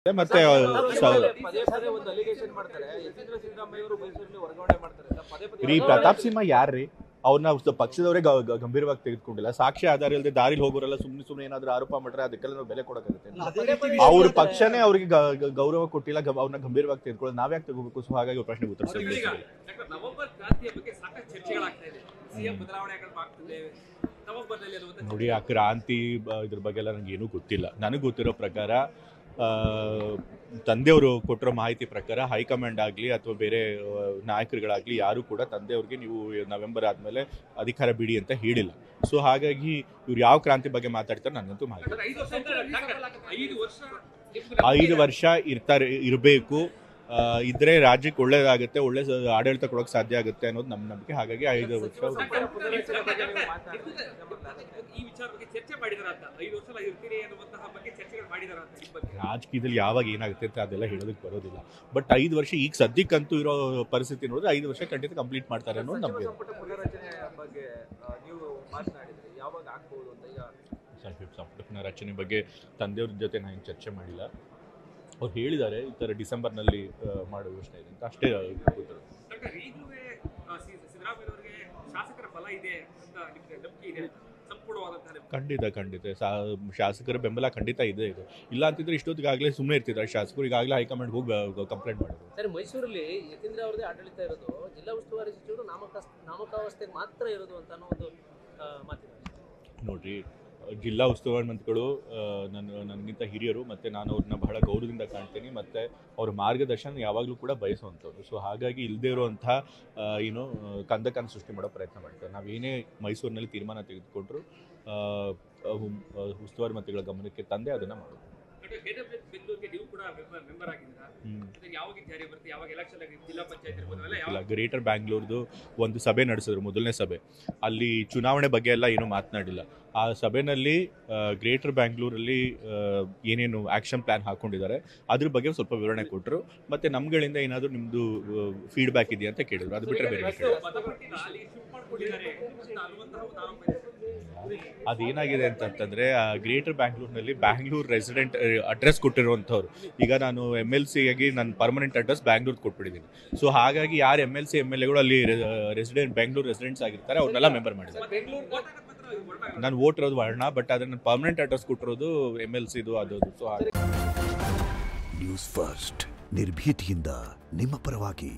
ಮತ್ತೆ ಪ್ರತಾಪ್ ಸಿಂಹ ಯಾರ್ರೀ? ಅವ್ರನ್ನ ಪಕ್ಷದವರೇ ಗಂಭೀರವಾಗಿ ತೆಗೆದುಕೊಂಡಿಲ್ಲ. ಸಾಕ್ಷಿ ಆಧಾರ ಇಲ್ಲದೆ ದಾರಿಲಿ ಹೋಗೋರೆಲ್ಲ ಸುಮ್ಮನೆ ಏನಾದ್ರು ಆರೋಪ ಮಾಡ್ರೆ ಅದಕ್ಕೆಲ್ಲ ನಾವು ಬೆಲೆ ಕೊಡೋಕ್ಕಾಗುತ್ತೆ? ಅವ್ರ ಪಕ್ಷನೇ ಅವ್ರಿಗೆ ಗೌರವ ಕೊಟ್ಟಿಲ್ಲ, ಅವ್ರನ್ನ ಗಂಭೀರವಾಗಿ ತೆಗೆದುಕೊಳ್ಳೋದು ನಾವ್ಯಾಕೆ ತಗೋಬೇಕು? ಸೊ ಹಾಗಾಗಿ ಪ್ರಶ್ನೆಗೆ ಉತ್ತರಿಸಬೇಕು. ನೋಡಿ, ಆ ಕ್ರಾಂತಿ ಇದ್ರ ಬಗ್ಗೆ ಎಲ್ಲ ನನಗೆ ಏನೂ ಗೊತ್ತಿಲ್ಲ. ನನಗೆ ಗೊತ್ತಿರೋ ಪ್ರಕಾರ ತಂದೆಯವರು ಕೊಟ್ಟಿರೋ ಮಾಹಿತಿ ಪ್ರಕಾರ ಹೈಕಮಾಂಡ್ ಆಗಲಿ ಅಥವಾ ಬೇರೆ ನಾಯಕರುಗಳಾಗಲಿ ಯಾರು ಕೂಡ ತಂದೆಯವ್ರಿಗೆ ನೀವು ನವೆಂಬರ್ ಆದಮೇಲೆ ಅಧಿಕಾರ ಬಿಡಿ ಅಂತ ಹೇಳಿಲ್ಲ. ಸೊ ಹಾಗಾಗಿ ಇವ್ರು ಯಾವ ಕ್ರಾಂತಿ ಬಗ್ಗೆ ಮಾತಾಡ್ತಾರೆ ನನಗಂತೂ ಮಾಹಿತಿ. 5 ವರ್ಷ ಇರಬೇಕು, ಇದ್ರೆ ರಾಜ್ಯಕ್ಕೆ ಒಳ್ಳೇದಾಗುತ್ತೆ, ಒಳ್ಳೆ ಆಡಳಿತ ಕೊಡೋಕೆ ಸಾಧ್ಯ ಆಗುತ್ತೆ ಅನ್ನೋದು ನಮ್ಮ ನಂಬಿಕೆ. ಹಾಗಾಗಿ 5 ವರ್ಷ ರಾಜಕೀಯದಲ್ಲಿ ಯಾವಾಗ ಏನಾಗುತ್ತೆ ಅಂತ ಅದೆಲ್ಲ ಹೇಳೋದಕ್ಕೆ ಬರೋದಿಲ್ಲ. ಬಟ್ 5 ವರ್ಷ ಈಗ ಸದ್ಯಕ್ಕಂತೂ ಇರೋ ಪರಿಸ್ಥಿತಿ ನೋಡಿದ್ರೆ 5 ವರ್ಷ ಖಂಡಿತ ಕಂಪ್ಲೀಟ್ ಮಾಡ್ತಾರೆ ಅನ್ನೋದು ನಮಗೆ. ಸಂಪುಟ ಪುನರಚನೆ ಬಗ್ಗೆ ತಂದೆಯವ್ರ ಜೊತೆ ನಾನು ಚರ್ಚೆ ಮಾಡಿಲ್ಲ. ಅವ್ರು ಹೇಳಿದ್ದಾರೆ ಈ ಥರ ಡಿಸೆಂಬರ್ನಲ್ಲಿ ಮಾಡೋ ಯೋಚನೆ ಇದೆ ಅಂತ ಅಷ್ಟೇ ಗೊತ್ತಿರೋದು. ಖಂಡಿತ ಶಾಸಕರ ಬೆಂಬಲ ಖಂಡಿತ ಇದೆ. ಇಲ್ಲ ಅಂತಿದ್ರೆ ಇಷ್ಟೊತ್ತಿಗಾಗಲೇ ಸುಮ್ಮನೆ ಇರ್ತಿದ್ದಾರೆ ಶಾಸಕರು. ಈಗಾಗಲೇ ಹೈಕಮಾಂಡ್ ಹೋಗಿ ಕಂಪ್ಲೇಂಟ್ ಮಾಡಿದ್ರು. ಸರ್, ಮೈಸೂರಲ್ಲಿ ಯತೀಂದ್ರ ಅವರದೇ ಆಡಳಿತ ಇರೋದು, ಜಿಲ್ಲಾ ಉಸ್ತುವಾರಿ ಸಚಿವರು ನಾಮಕಾವಸ್ಥೆಗೆ ಮಾತ್ರ ಇರೋದು ಅಂತ ಅನ್ನೋ ಒಂದು ಮಾತಿದೆ. ನೋಡ್ರಿ, ಜಿಲ್ಲಾ ಉಸ್ತುವಾರಿ ಮಂತ್ರಿಗಳು ನನಗಿಂತ ಹಿರಿಯರು, ಮತ್ತು ನಾನು ಅವ್ರನ್ನ ಬಹಳ ಗೌರವದಿಂದ ಕಾಣ್ತೀನಿ, ಮತ್ತು ಅವ್ರ ಮಾರ್ಗದರ್ಶನ ಯಾವಾಗಲೂ ಕೂಡ ಬಯಸುವಂಥವ್ರು. ಸೊ ಹಾಗಾಗಿ ಇಲ್ಲದೇ ಇರುವಂಥ ಕಂದಕನ ಸೃಷ್ಟಿ ಮಾಡೋ ಪ್ರಯತ್ನ ಮಾಡ್ತಾರೆ. ನಾವೇನೇ ಮೈಸೂರಿನಲ್ಲಿ ತೀರ್ಮಾನ ತೆಗೆದುಕೊಂಡ್ರು ಉಸ್ತುವಾರಿ ಮಂತ್ರಿಗಳ ಗಮನಕ್ಕೆ ತಂದೆ ಅದನ್ನು ಮಾಡೋದು. ಗ್ರೇಟರ್ ಬ್ಯಾಂಗ್ಳೂರ್ದು ಒಂದು ಸಭೆ ನಡೆಸಿದ್ರು, ಮೊದಲನೇ ಸಭೆ. ಅಲ್ಲಿ ಚುನಾವಣೆ ಬಗ್ಗೆ ಎಲ್ಲ ಏನೂ ಮಾತನಾಡಿಲ್ಲ. ಆ ಸಭೆಯಲ್ಲಿ ಗ್ರೇಟರ್ ಬ್ಯಾಂಗ್ಳೂರಲ್ಲಿ ಏನೇನು ಆ್ಯಕ್ಷನ್ ಪ್ಲ್ಯಾನ್ ಹಾಕ್ಕೊಂಡಿದ್ದಾರೆ ಅದ್ರ ಬಗ್ಗೆ ಸ್ವಲ್ಪ ವಿವರಣೆ ಕೊಟ್ಟರು. ಮತ್ತು ನಮ್ಗಳಿಂದ ಏನಾದರೂ ನಿಮ್ಮದು ಫೀಡ್ಬ್ಯಾಕ್ ಇದೆಯಾ ಅಂತ ಕೇಳಿದ್ರು. ಅದು ಬಿಟ್ಟರೆ ಬೇರೆ ಅದೇನಾಗಿದೆ ಅಂತಂತಂದರೆ, ಗ್ರೇಟರ್ ಬ್ಯಾಂಗ್ಳೂರ್ನಲ್ಲಿ ಬ್ಯಾಂಗ್ಳೂರ್ ರೆಸಿಡೆಂಟ್ ಅಡ್ರೆಸ್ ಕೊಟ್ಟಿರುವಂಥವ್ರು, ಈಗ ನಾನು MLC ಆಗಿ ನನ್ನ ಪರ್ಮನೆಂಟ್ ಅಡ್ರೆಸ್ ಬ್ಯಾಂಗ್ಳೂರ್ ಕೊಟ್ಬಿಟ್ಟಿದ್ದೀನಿ. ಸೊ ಹಾಗಾಗಿ ಯಾರು MLC MLAಗಳು ಅಲ್ಲಿ ಬ್ಯಾಂಗ್ಳೂರ್ ರೆಸಿಡೆಂಟ್ಸ್ ಆಗಿರ್ತಾರೆ ಅವ್ರನ್ನೆಲ್ಲ ಮೆಂಬರ್ ಮಾಡಿದ್ದಾರೆ. ನಾನು ವೋಟ್ ಇರೋದು ವರ್ಣ, ಬಟ್ ಅದನ್ನು ನನ್ನ ಪರ್ಮನೆಂಟ್ ಅಡ್ರೆಸ್ ಕೊಟ್ಟಿರೋದು MLCದು ಅದು. ಸೊ ನ್ಯೂಸ್ ಫಸ್ಟ್, ನಿರ್ಭೀತಿಯಿಂದ ನಿಮ್ಮ ಪರವಾಗಿ.